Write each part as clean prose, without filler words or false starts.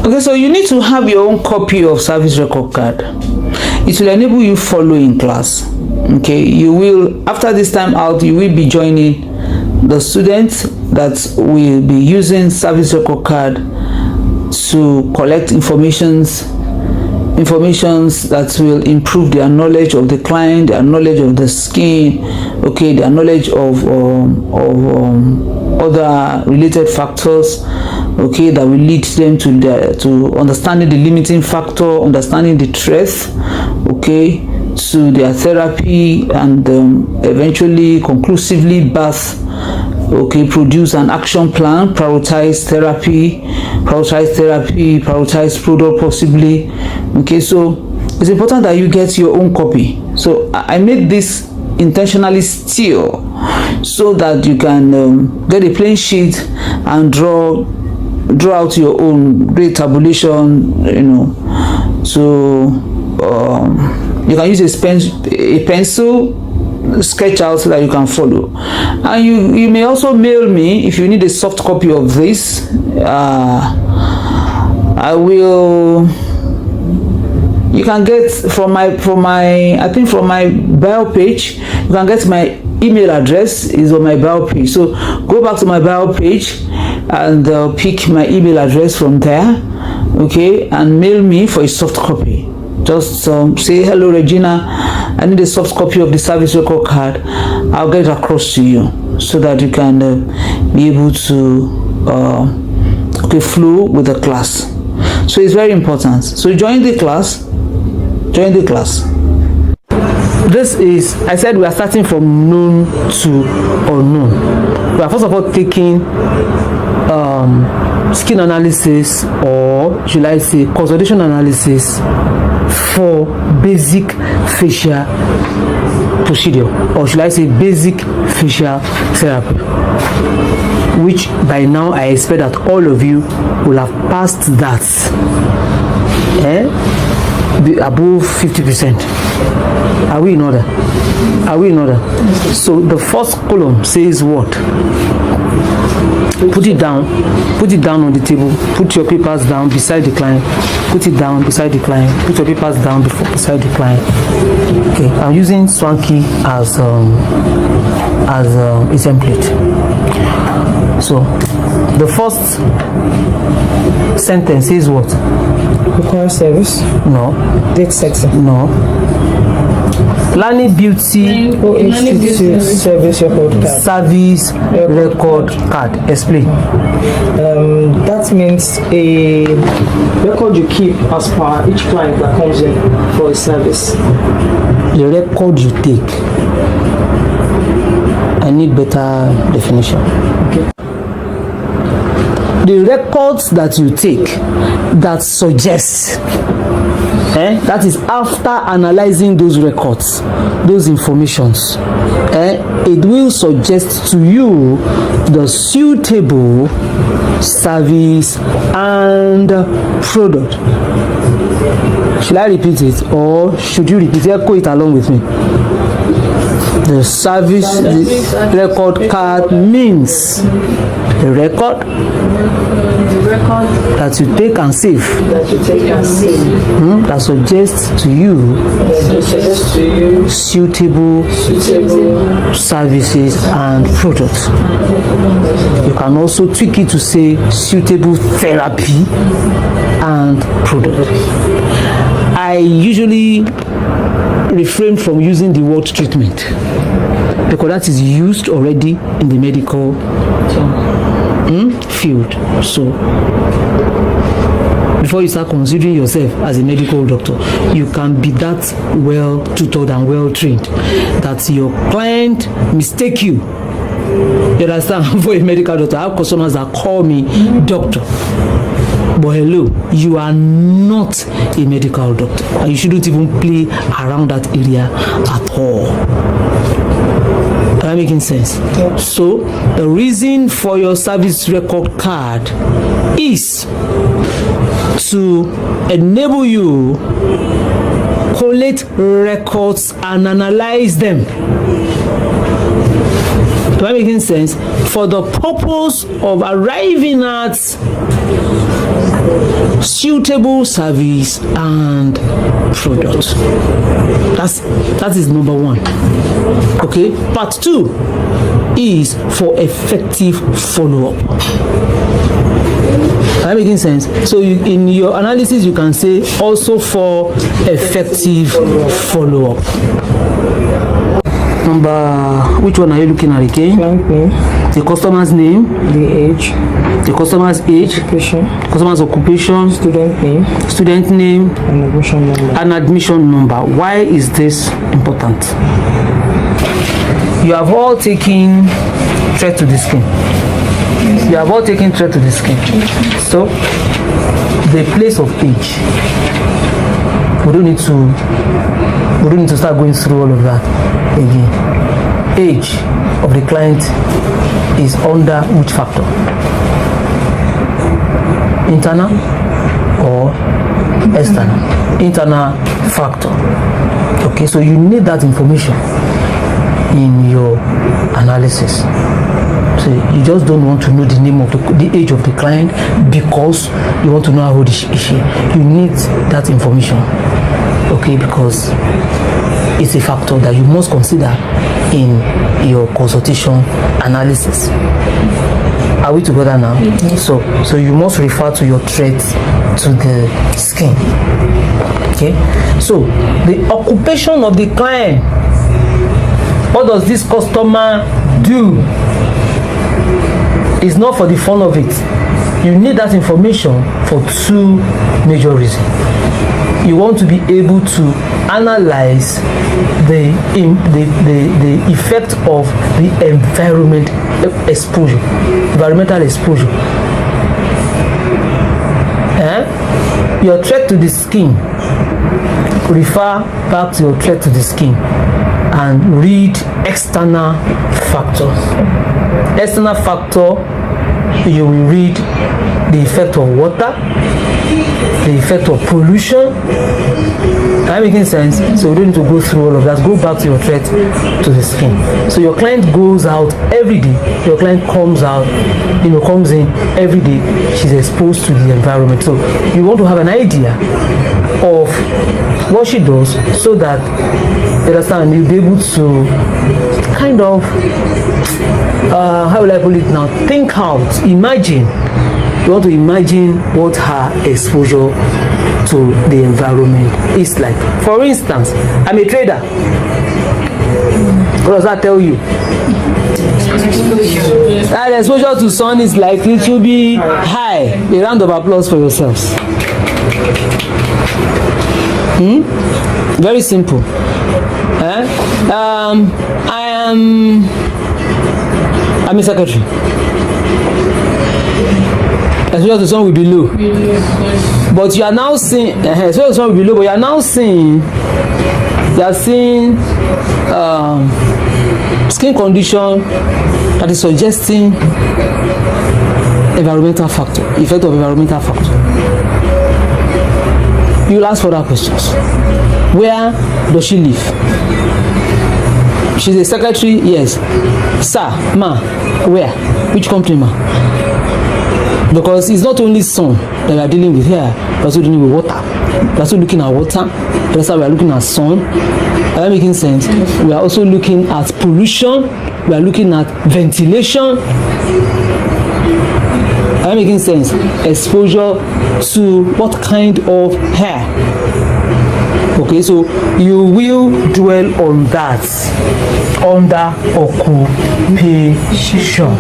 Okay, so you need to have your own copy of service record card. It will enable you follow in class. Okay, you will, after this time out, you will be joining the students that will be using service record card to collect informations that will improve their knowledge of the client, their knowledge of the scheme, okay, their knowledge of other related factors, okay, that will lead them to understanding the limiting factor, understanding the threats, okay, to their therapy, and eventually conclusively produce an action plan, prioritize therapy, prioritize product possibly. Okay, so it's important that you get your own copy. So I made this intentionally still so that you can get a plain sheet and draw out your own great tabulation, so you can use a pencil sketch out so that you can follow. And you may also mail me if you need a soft copy of this. You can get from my bio page, you can get my email address is on my bio page. So go back to my bio page and pick my email address from there, okay, and mail me for a soft copy. Just say, hello Regina, I need a soft copy of the service record card. I'll get it across to you so that you can be able to flow with the class. So it's very important. So join the class. This is, I said we are starting from known to unknown. We are first of all taking skin analysis, or should I say consultation analysis for basic facial procedure, or should I say basic facial therapy, which by now I expect that all of you will have passed that, above 50%. Are we in order? So the first column says what? Put it down on the table. Put your papers down beside the client. Put it down beside the client. Put your papers down beside the client. Okay, I'm using Swanky as a template. So the first sentence is what? Require service? No. Date setting? No. Learning Beauty Institute Service Record Card. Service Record Card. Explain. That means a record you keep as per each client that comes in for a service. The record you take. I need better definition. Okay. The records that you take that suggest, that is after analyzing those records, those informations, it will suggest to you the suitable service and product. Should I repeat it, or should you repeat it? Echo it along with me. The service record card means the record that you take and save, that suggests to you suitable services and products. You can also tweak it to say suitable therapy and product. I usually refrain from using the word treatment because that is used already in the medical field. So before you start considering yourself as a medical doctor, you can be that well tutored and well trained that your client mistake you. You understand? For a medical doctor, I have customers that call me doctor. But hello, you are not a medical doctor, and you shouldn't even play around that area at all. Am I making sense? Yeah. So the reason for your service record card is to enable you collate records and analyze them. Am I making sense? For the purpose of arriving at suitable service and product. That is number 1. Okay, part 2 is for effective follow-up. Am I making sense? So in your analysis you can say also for effective follow-up. Which one are you looking at again? Client name. The customer's name. The age. The customer's age. Occupation. Customer's occupation. Student name. Student name. And admission number. And admission number. Why is this important? You have all taken threat to the skin. You have all taken threat to the skin. So the place of age. We don't need to start going through all of that again. Age of the client is under which factor? Internal or external? Internal factor. Okay, so you need that information in your analysis. So you just don't want to know the name of the age of the client because you want to know how old is she. You need that information. Okay, because it's a factor that you must consider in your consultation analysis. Are we together now? Mm-hmm. So you must refer to your threat to the skin. Okay, so the occupation of the client. What does this customer do? It's not for the fun of it. You need that information for 2 major reasons. You want to be able to analyze the effect of the environmental exposure. Your threat to the skin. Refer back to your threat to the skin and read external factors. External factor, you will read the effect of water, the effect of pollution. Am I making sense? So we don't need to go through all of that. Go back to your threat to the skin. So your client goes out every day. Your client comes in every day. She's exposed to the environment. So you want to have an idea of what she does so that you understand, you'll be able to kind of how will I put it now, think out, imagine. You want to imagine what her exposure to the environment is like. For instance, I'm a trader. What does that tell you? That exposure to sun is likely to be high. A round of applause for yourselves. Very simple. I'm a secretary. Exposure to sun will be low. But you are now seeing exposure to sun will be low, but you are now seeing skin condition that is suggesting environmental factor, effect of environmental factor. You'll ask further questions. Where does she live? She's a secretary, yes. Sir, ma, where? Which company, ma? Because it's not only sun that we are dealing with here, we're also dealing with water. We're also looking at water. That's why we are looking at sun. Are that making sense? We are also looking at pollution. We are looking at ventilation. Are that making sense? Exposure to what kind of hair? Okay, so you will dwell on that under occupation.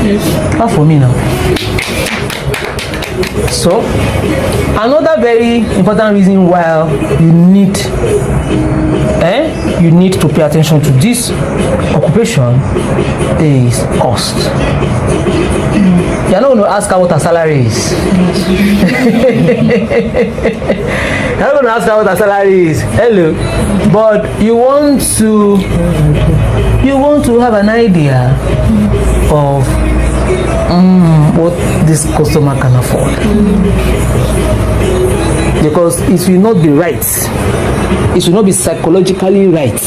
Yes. That's for me now. So another very important reason why you need to pay attention to this occupation is cost. You're not going to ask her what her salary is. You're not going to ask her what her salary is. Hello. But you want to have an idea of what this customer can afford. Because it will not be right, it will not be psychologically right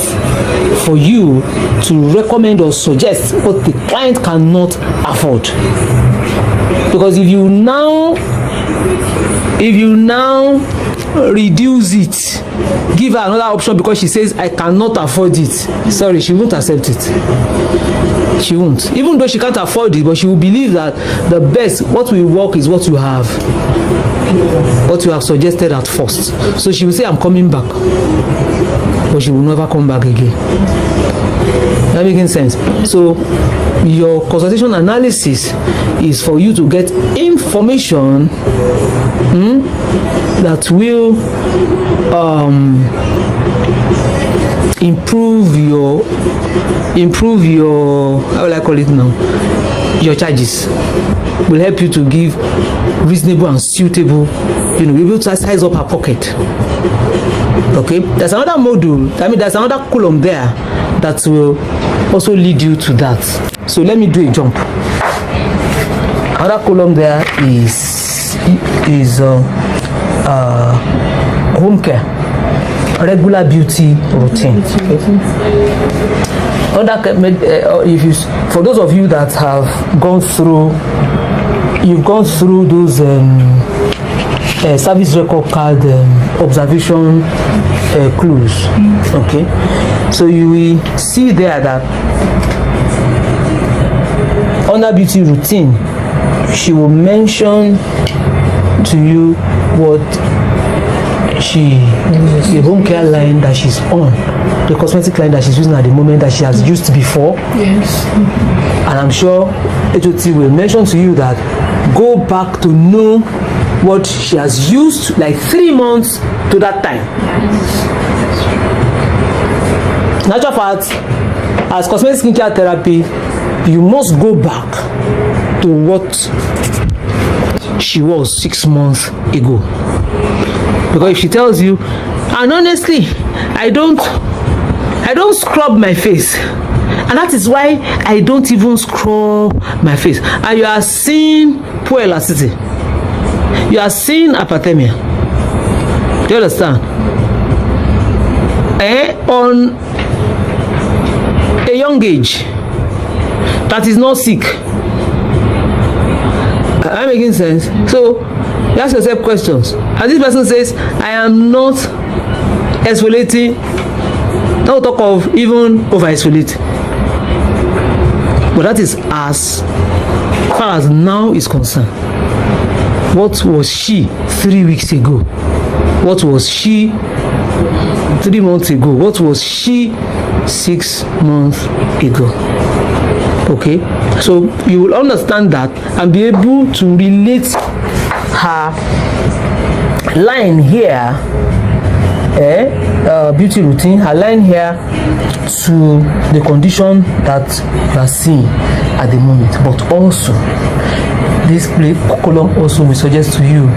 for you to recommend or suggest what the client cannot afford. Because if you now reduce it, give her another option because she says I cannot afford it, sorry, she won't accept it. She won't, even though she can't afford it, but she will believe that the best, what will work is what you have suggested at first. So she will say I'm coming back, but she will never come back again. That making sense? So your consultation analysis is for you to get information that will improve your how will I call it now, your charges, will help you to give reasonable and suitable, be able to size up her pocket. Okay, there's another module, there's another column there that will also lead you to that. So let me do a jump. Another column there is home care, regular beauty routine. If you, for those of you that have gone through, those service record card observation clues. Okay, so you will see there that under beauty routine, she will mention to you what the home care line that she's on, the cosmetic line that she's using at the moment that she has used before. Yes. And I'm sure HOT will mention to you that go back to know what she has used like 3 months to that time. Natural fact, as cosmetic skincare therapy, you must go back to what she was 6 months ago. Because if she tells you, and honestly, I don't scrub my face, and that is why I don't even scrub my face, and you are seeing poor elasticity, you are seeing hyperthermia, do you understand? On a young age that is not sick. Am I making sense? So you ask yourself questions, and this person says I am not exfoliating, don't talk of even over exfoliate, but that is as far as now is concerned. What was she 3 weeks ago? What was she 3 months ago? What was she 6 months ago? Okay, so you will understand that and be able to relate her line here, beauty routine, her line here to the condition that you are seeing at the moment. But also, this column also will suggest to you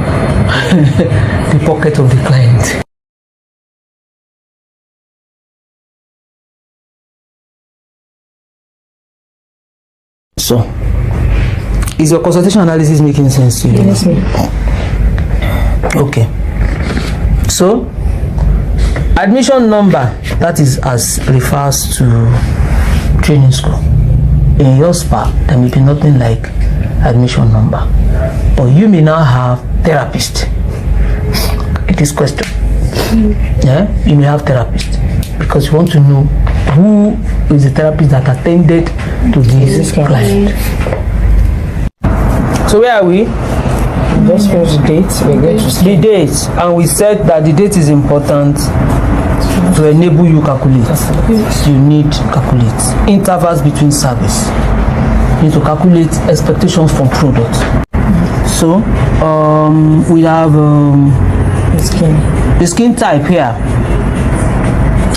the pocket of the client. So, is your consultation analysis making sense to you? Yes, ma'am. Okay. So, admission number, that is as refers to training school. In your spa, there may be nothing like admission number. But you may now have therapist. It is question. Yeah, you may have therapist because you want to know who is the therapist that attended to this client. So where are we? Just finish the date. We're going to The date, and we said that the date is important to enable you calculate. You need to calculate intervals between service. You need to calculate expectations from product. So we have the skin type here.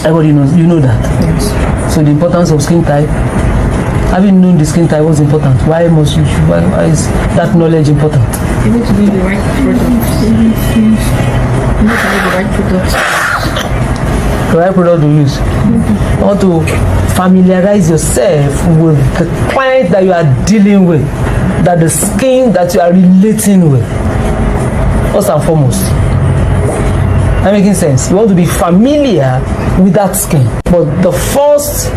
Everybody knows, you know that. Yes. So the importance of skin type. Having known the skin type was important. Why is that knowledge important? You need to do the right product. You need to do the right product. The right product to use. You want to familiarize yourself with the client that you are dealing with, that the skin that you are relating with. First and foremost. That making sense? You want to be familiar with that skin. But the first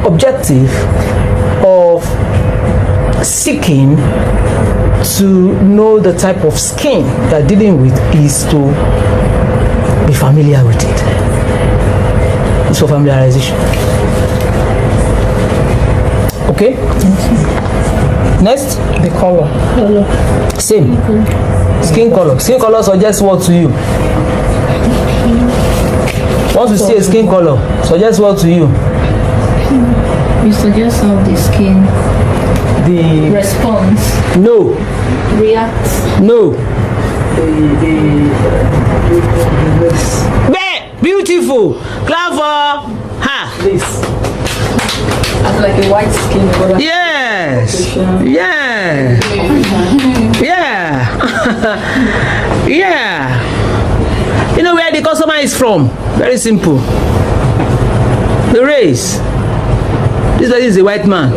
objective of seeking to know the type of skin you're dealing with is to be familiar with it. It's for familiarization. Okay? Next? The color. Same. Skin color. Skin color suggests what to you? Once you see a skin color, suggests what to you? You suggest how the skin The responds, no, reacts. no. This. Beautiful. Clap for her. This. As like a white skin color. Yes. Yeah. Yeah. Yeah. You know where the customer is from? Very simple. The race. This is a white man.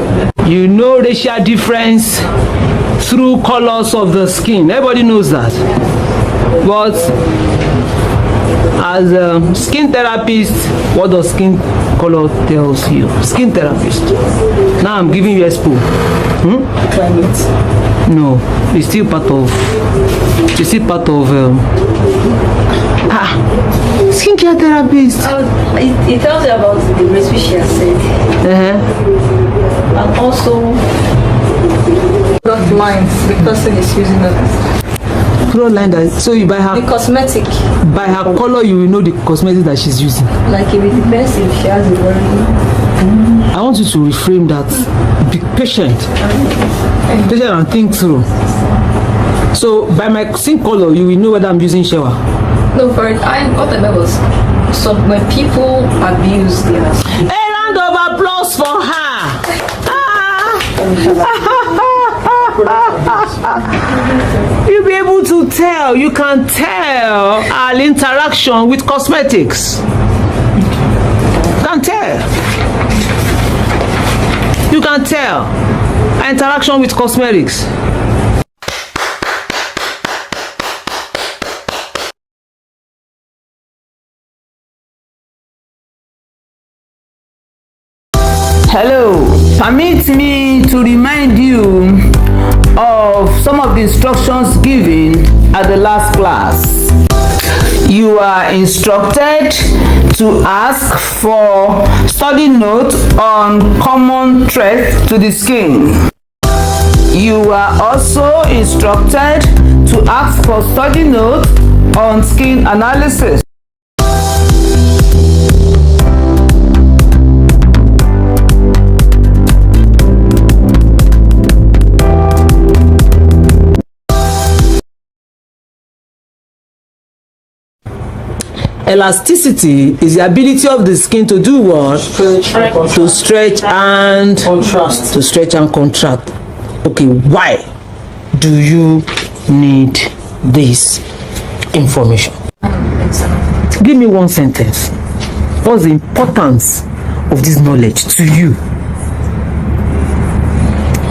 You know racial difference through colors of the skin. Everybody knows that. But as a skin therapist, what does skin color tells you? Skin therapist. Now I'm giving you expo. Climate. No, it's still part of. It's still part of. Skincare therapist. It tells you about the race which she has said. And also product lines the person is using it. Product line that, so you buy her. The cosmetic. By her color, you will know the cosmetics that she's using. Like if it depends if she has a very. I want you to reframe that. Be patient. Patient and think through. So by my skin color, you will know whether I'm using shower. No, for it, what I meant was, so when people abuse their skin. A round of applause for her. You'll be able to tell. You can tell our interaction with cosmetics. You can tell. You can tell our interaction with cosmetics. Hello, permit me to remind you of some of the instructions given at the last class. You are instructed to ask for study notes on common threats to the skin. You are also instructed to ask for study notes on skin analysis. Elasticity is the ability of the skin to do what? To stretch and contract. To stretch and contract. Okay, why do you need this information? Give me one sentence. What's the importance of this knowledge to you?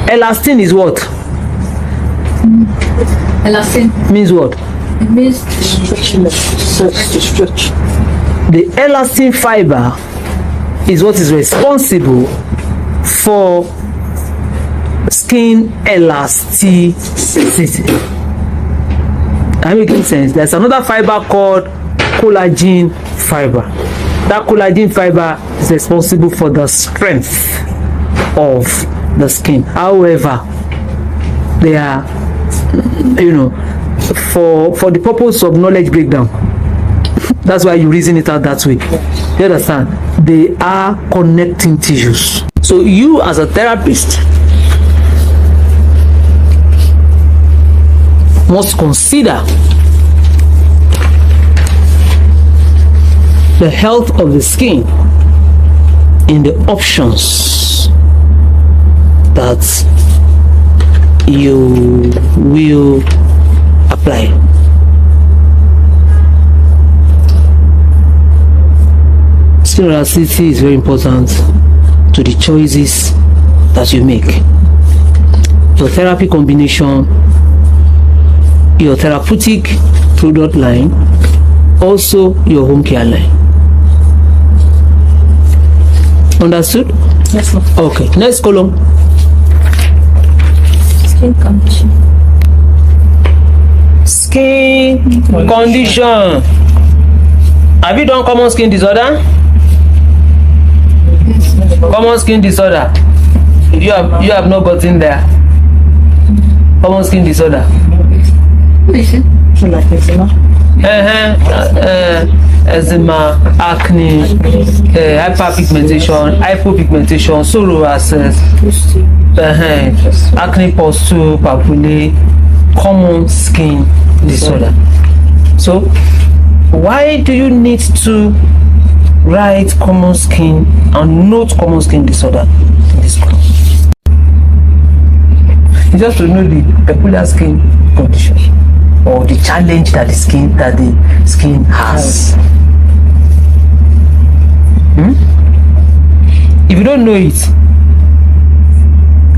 Elastin is what? Elastin Means what? it means Stretchiness. To stretch. The elastin fiber is what is responsible for skin elasticity. Am I making sense? There's another fiber called collagen fiber. That collagen fiber is responsible for the strength of the skin. However, they are, for the purpose of knowledge breakdown, that's why you reason it out that way. You understand? They are connecting tissues. So you as a therapist must consider the health of the skin in the options that you will apply. Skin elasticity is very important to the choices that you make. Your therapy combination, your therapeutic product line, also your home care line. Understood? Yes, sir. Okay, next column. Skin condition. Skin condition. Have you done common skin disorder? Common skin disorder. You have not gotten there. Common skin disorder. Like eczema. Eczema, acne, hyperpigmentation, psoriasis, acne pustule, papule, common skin disorder. So, why do you need to write common skin and note common skin disorder in this course? Just to know the peculiar skin condition or the challenge that the skin has. If you don't know it,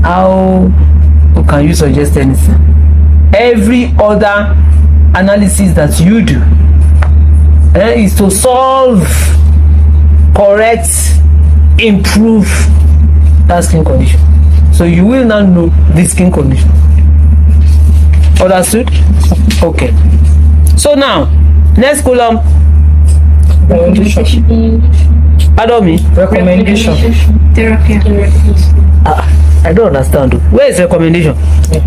how can you suggest anything? Every other analysis that you do is to solve, correct, improve that skin condition. So you will now know the skin condition. Understood? Okay. So now, next column. Pardon me? Recommendation. Therapy. I don't understand. Where is recommendation? Yeah.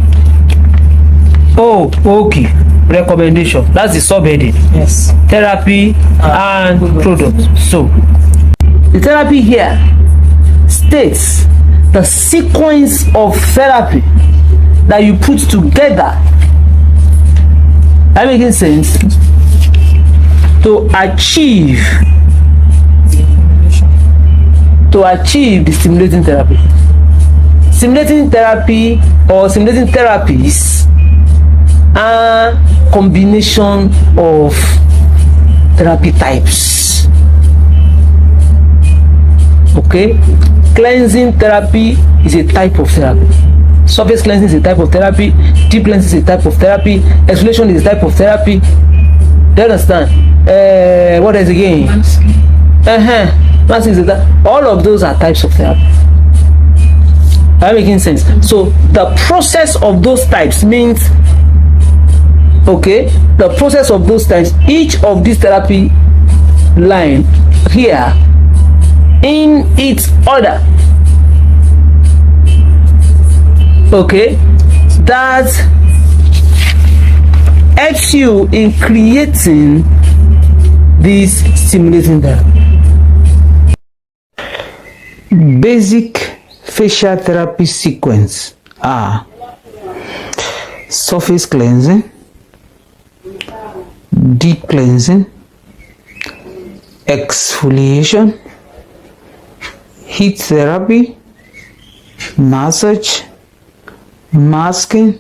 Oh, okay. Recommendation. That's the subheading. Yes. Therapy and product. So, the therapy here states the sequence of therapy that you put together. That making sense? To achieve the stimulating therapy. Stimulating therapy or stimulating therapies are combination of therapy types. Okay? Cleansing therapy is a type of therapy. Surface cleansing is a type of therapy. Deep cleansing is a type of therapy. Exfoliation is a type of therapy. Do you understand? What is again? Mask is that. All of those are types of therapy. That making sense? So the process of those types means, okay, the process of those types, each of these therapy line here in its order, okay, that helps you in creating this stimulating therapy. Basic facial therapy sequence are surface cleansing, deep cleansing, exfoliation, heat therapy, massage, masking,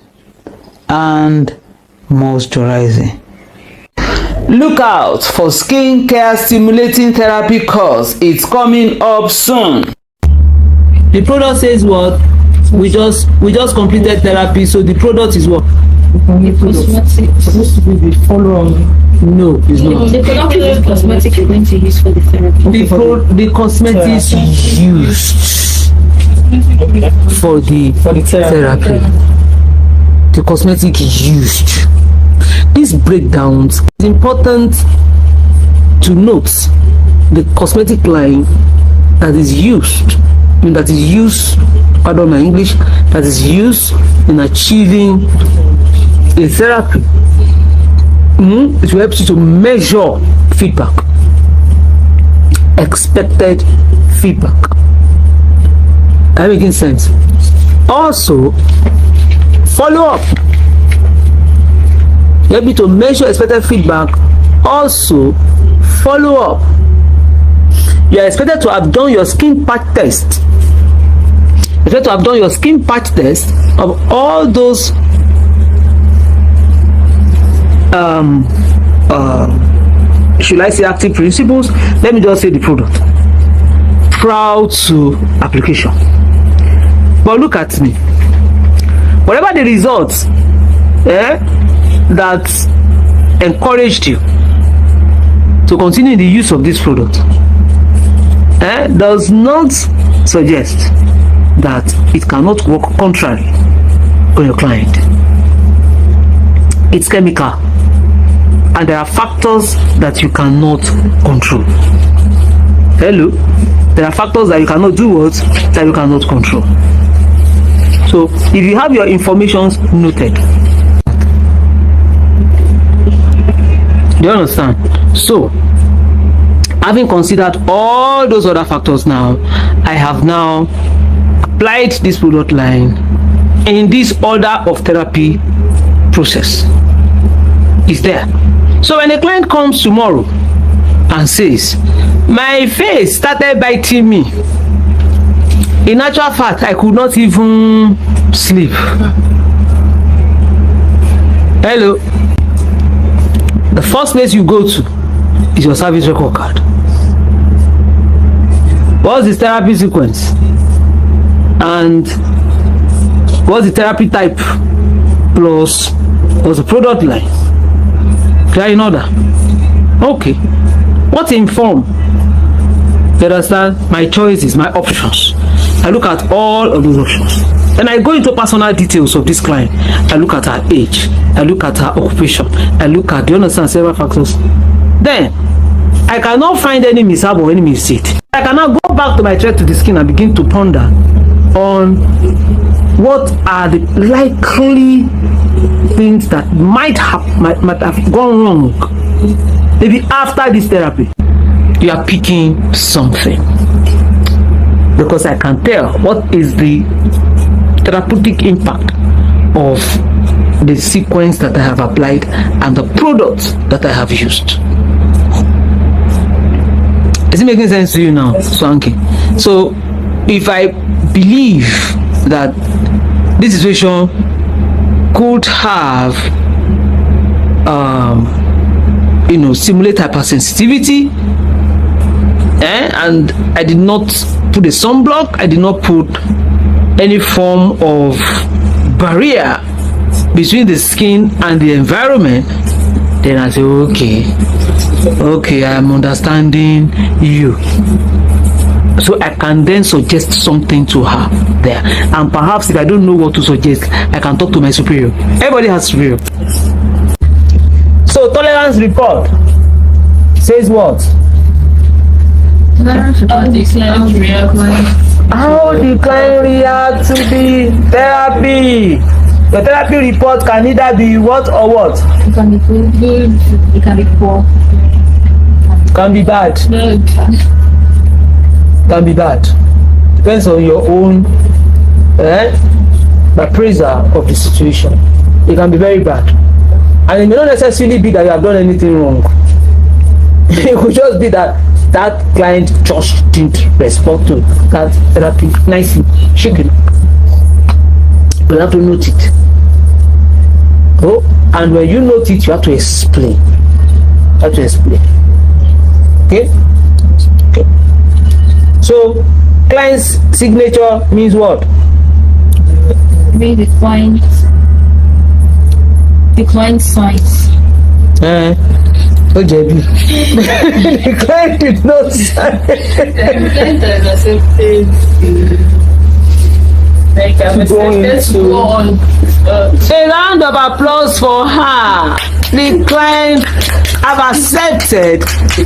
and moisturizing. Look out for skincare stimulating therapy course. It's coming up soon. The product says what? We just completed therapy, so the product is what? It's supposed to be the follow-on. No, it's not. The product is cosmetic you're going to use for the therapy. The cosmetics used for the therapy. The cosmetic used. These breakdowns, it's important to note the cosmetic line that is used, pardon my English, that is used in achieving a therapy. It will help you to measure feedback, expected feedback. That making sense? Also, follow up. Help you to measure expected feedback. Also, follow up. You are expected to have done your skin patch test. You have to have done your skin patch test of all those should I say active principles? Let me just say the product prior to application. But look at me. Whatever the results that encouraged you to continue the use of this product does not suggest that it cannot work contrary on your client. It's chemical, and there are factors that you cannot control. Hello, there are factors that you cannot do what that you cannot control. So if you have your informations noted, do you understand? So having considered all those other factors, now I have now applied this product line in this order of therapy process. Is there. So when a client comes tomorrow and says, my face started biting me, in actual fact I could not even sleep. Hello, the first place you go to is your service record card. What's the therapy sequence and what's the therapy type plus what's the product line? Clear in order? Okay. What inform? You understand? My choices, my options. I look at all of those options. And I go into personal details of this client. I look at her age. I look at her occupation. I look at, do you understand, several factors? Then, I cannot find any mishap or any mistake. I cannot go back to my thread to the skin and begin to ponder on what are the likely things that might have gone wrong. Maybe after this therapy, you are picking something, because I can tell what is the therapeutic impact of the sequence that I have applied and the products that I have used. Is it making sense to you now, Swanky? So if I believe that this situation could have simulate hypersensitivity, and I did not put a sunblock, I did not put any form of barrier between the skin and the environment, then I say, okay, I am understanding you. So I can then suggest something to her there. And perhaps if I don't know what to suggest, I can talk to my superior. Everybody has superior. So tolerance report says what? How the client react to the therapy. The therapy report can either be what or what? It can be good, it can be poor. Can be bad. Can be bad. Depends on your own appraisal of the situation. It can be very bad. And it may not necessarily be that you have done anything wrong. It could just be that that client just didn't respond to that therapy nicely, shaking. You have to note it. Oh, and when you note it, you have to explain. You have to explain. Okay? Okay. So, client's signature means what? Maybe the client signs. Oh, JB. The client did not sign. The client has accepted. Like I'm expected to go on. A round of applause for her. The client have accepted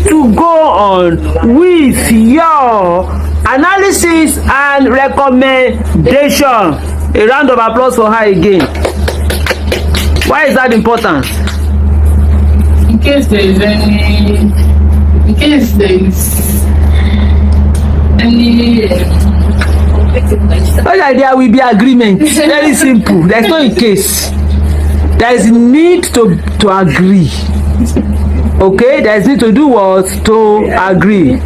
to go on with your analysis and recommendation. A round of applause for her again. Why is that important? In case there is any Well, there will be agreement. Very simple. There's no in case. There is need to agree. Okay, there is need to do what? To agree.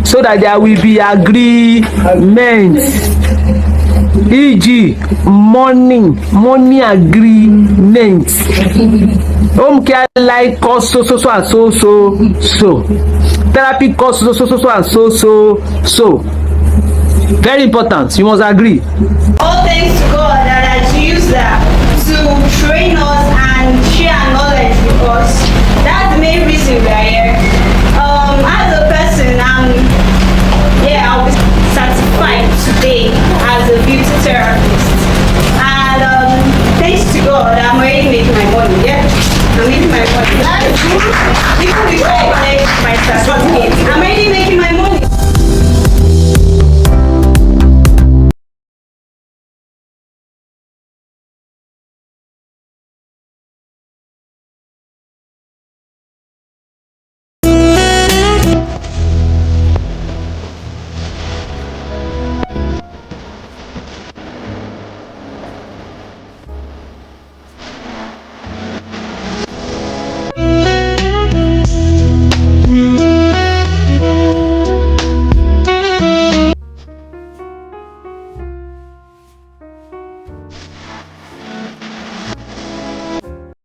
So that there will be agreement. E.g. money agreement. Home care like cost so and so. Therapy cost so and so. Very important. You must agree. All thanks to God that has used that to train us and share knowledge with us. That's the main reason we are here. As a person, I'll be certified today as a beauty therapist. And I'm making my money. That's good. Even before I collect my certificate, I'm already making my money.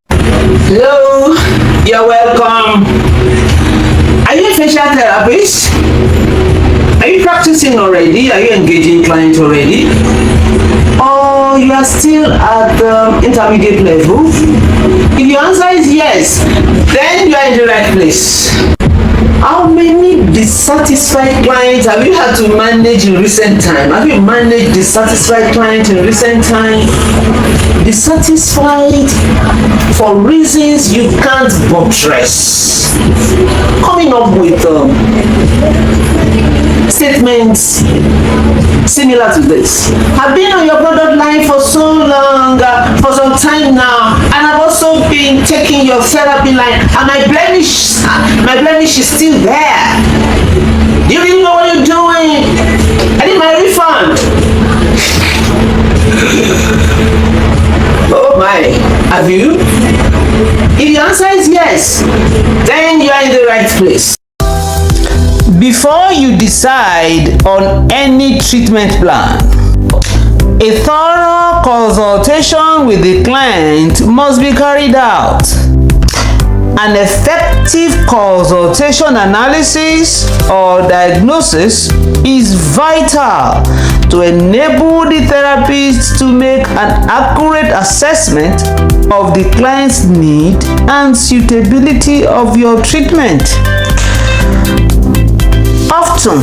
Hello, you're welcome. Are you a facial therapist? Are you practicing already? Are you engaging clients already? Or you are still at the intermediate level? If your answer is yes, then you are in the right place. How many dissatisfied clients have you had to manage in recent time? Have you managed dissatisfied clients in recent time? Dissatisfied for reasons you can't buttress. Coming up with statements similar to this. I've been on your product line for so long, for some time now, and I've also been taking your therapy line, and my blemish is still there. You didn't know what you're doing. I need my refund. Oh my, have you? If the answer is yes, then you are in the right place. Before you decide on any treatment plan, a thorough consultation with the client must be carried out. An effective consultation analysis or diagnosis is vital to enable the therapist to make an accurate assessment of the client's need and suitability of your treatment. Often,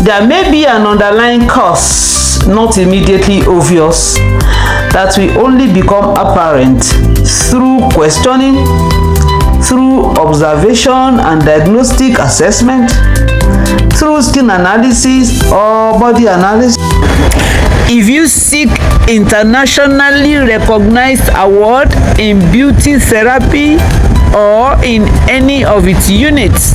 there may be an underlying cause not immediately obvious that will only become apparent through questioning, through observation and diagnostic assessment, through skin analysis or body analysis. If you seek internationally recognized award in beauty therapy or in any of its units,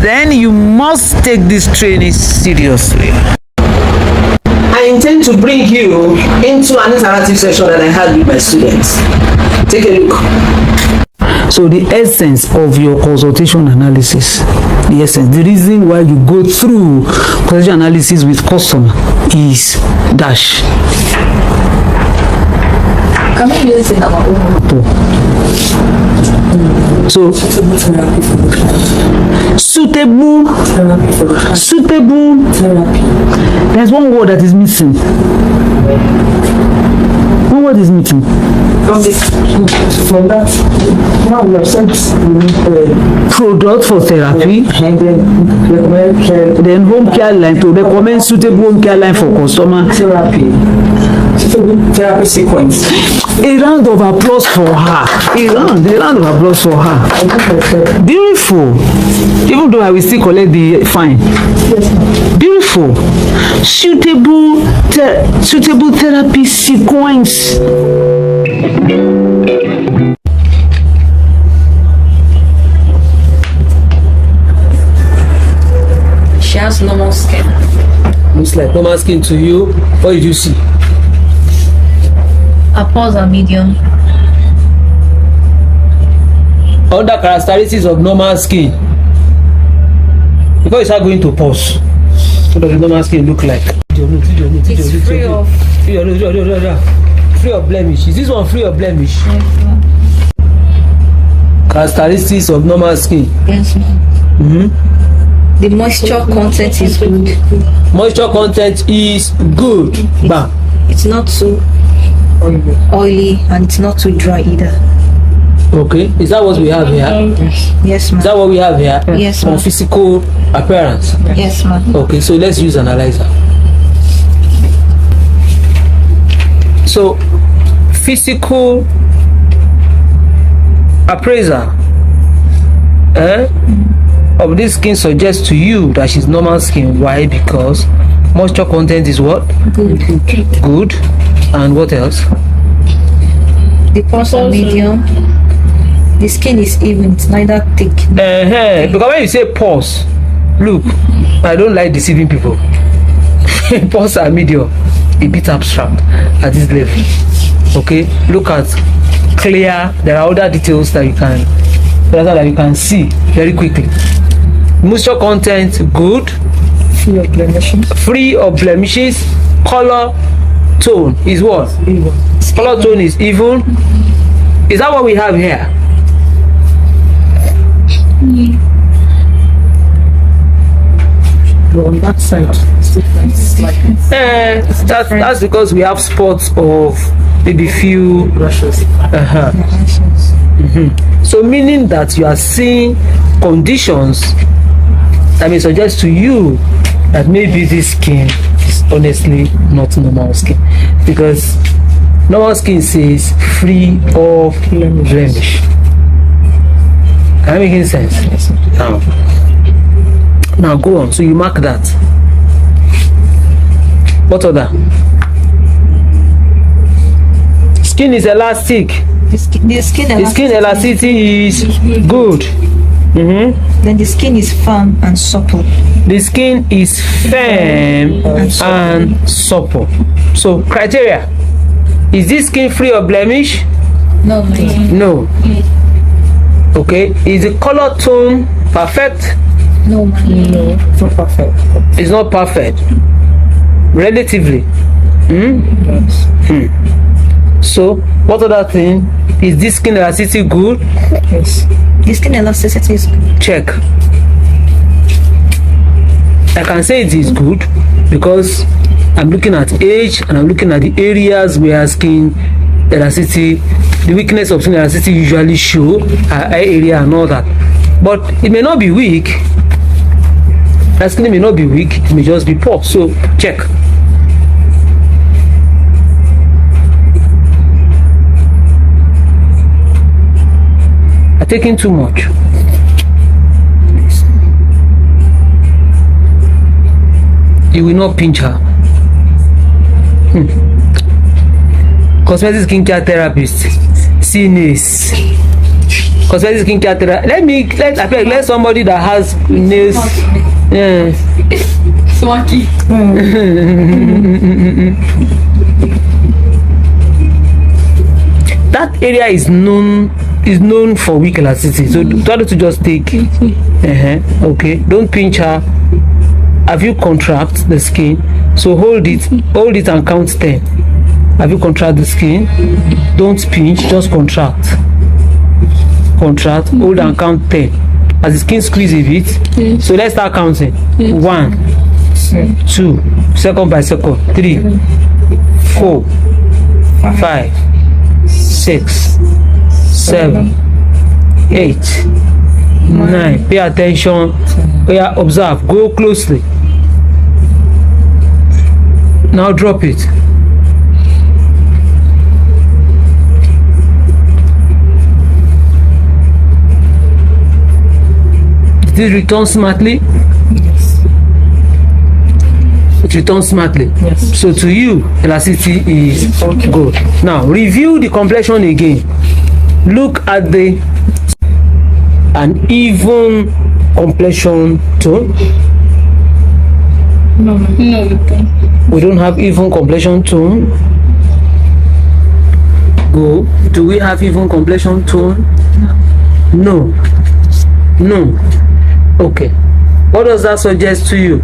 then you must take this training seriously. I intend to bring you into an interactive session that I had with my students. Take a look. So the essence of your consultation analysis, the reason why you go through consultation analysis with customer is dash. Can we use it in our own? So suitable therapy. There's one word that is missing. One word is missing. From that, now we have sent Product for therapy, and then recommend then home care line to recommend suitable home care line for customer. therapy sequence. A round of applause for her. A round of applause for her. Beautiful. Even though I will still collect the fine. Beautiful. Suitable therapy sequence. She has normal skin. Looks like normal skin to you. What did you see? Her pores are medium. Other characteristics of normal skin. Before you start going to pause, what does the normal skin look like? It's free of... Free of blemish. Is this one free of blemish? Yes, Characteristics of normal skin. yes, ma'am. The moisture content is good. Moisture content is good. Bam. It's not too oily and it's not too dry either. Okay. Is that what we have here? Yes, Is that ma'am. what we have here? Yes, On ma'am. physical appearance. Yes, ma'am. Okay, so let's use analyzer. So, physical appraiser of this skin suggests to you that she's normal skin. Why? Because moisture content is what? Good. And what else? The pores are medium. The skin is even, it's neither thick. Because when you say pores, look, I don't like deceiving people. Pores are medium, a bit abstract at this level. Okay, look at clear. There are other details that you can see very quickly. Moisture content good. Free of blemishes. Color tone is what? Even. Color tone is even. Is that what we have here? But on that side, it's different. It's like That's because we have spots of maybe few brushes. So meaning that you are seeing conditions that may suggest to you that maybe this skin is honestly not normal skin, because normal skin says free of blemish. Am I making sense? Yes. Now go on. So you mark that. What other? Skin is elastic. The skin elasticity is good. Then the skin is firm and supple. The skin is firm and supple. So criteria: is this skin free of blemish? No. No. Okay. Is the color tone perfect? No. It's not perfect. It's not perfect. Relatively. Yes. So what other thing? Is this skin elasticity good? Yes. The skin elasticity is good. Check. I can say it is good because I'm looking at age and I'm looking at the areas where skin elasticity, the weakness of skin elasticity usually show, eye area and all that. But it may not be weak. That skin may not be weak, it may just be poor. So check. I'm taking too much. You will not pinch her. Cosmetic skincare therapist, CNAs. Cosmetic skincare therapist. Let somebody that has nails. Swanky. That area is known for weak elasticity. So try to just take. Okay. Don't pinch her. Have you contract the skin? So hold it and count 10. Have you contract the skin? Don't pinch, just contract. Hold and count 10. As the skin squeeze a bit. So let's start counting. 1, 2, second by second. 3, 4, 5, 6, 7, 8, 9. Pay attention. Observe. Go closely. Now drop it. Did it return smartly? Yes. It returns smartly. Yes. So to you, elasticity is good. Now review the complexion again. Look at an even complexion tone. No. We don't have even complexion tone. Go. Do we have even complexion tone? No. Okay. What does that suggest to you?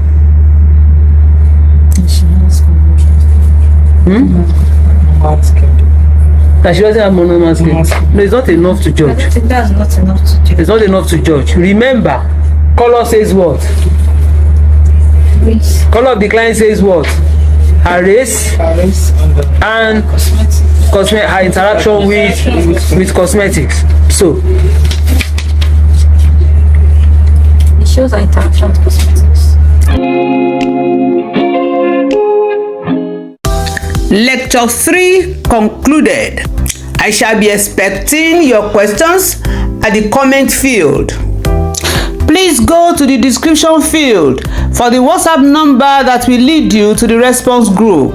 That she doesn't have monomer skin. No, it's not enough to judge. I think that's not enough to judge. It's not enough to judge. Remember, color says what? Race. Color of the client says what? Her race and her interaction with cosmetics. So It shows our interaction with cosmetics. Lecture 3 concluded. I shall be expecting your questions at the comment field. Please go to the description field for the WhatsApp number that will lead you to the response group.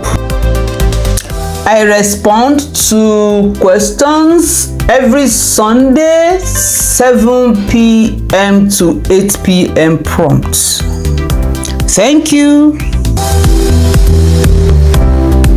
I respond to questions every Sunday 7 p.m. to 8 p.m. prompt. Thank you.